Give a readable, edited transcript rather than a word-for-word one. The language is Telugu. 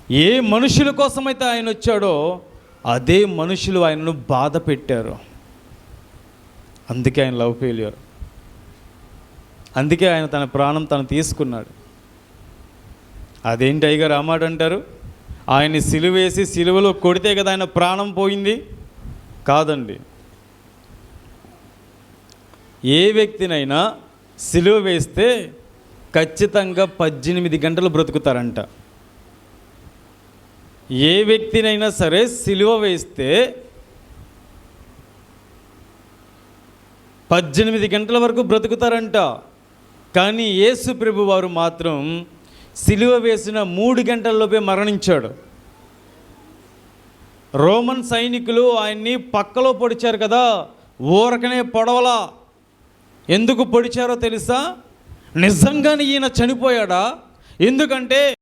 ఏ మనుషుల కోసమైతే ఆయన వచ్చాడో అదే మనుషులు ఆయనను బాధ పెట్టారు. అందుకే ఆయన లవ్ ఫెయిల్యూర్. అందుకే ఆయన తన ప్రాణం తను తీసుకున్నాడు. అదేంటి అయ్యగారు ఆ మాట అంటారు? ఆయన్ని సిలువేసి సిలువలో కొడితే కదా ఆయన ప్రాణం పోయింది? కాదండి. ఏ వ్యక్తినైనా సిలువ వేస్తే ఖచ్చితంగా 18 గంటలు బ్రతుకుతారంట. ఏ వ్యక్తినైనా సరే సిలువ వేస్తే 18 గంటల వరకు బ్రతుకుతారంట. కానీ యేసు ప్రభు వారు మాత్రం సిలువ వేసిన 3 గంటల్లోపే మరణించాడు. రోమన్ సైనికులు ఆయన్ని పక్కలో పొడిచారు కదా, ఊరకనే పొడవలా. ఎందుకు పొడిచారో తెలుసా? నిజంగానే ఈయన చనిపోయాడా? ఎందుకంటే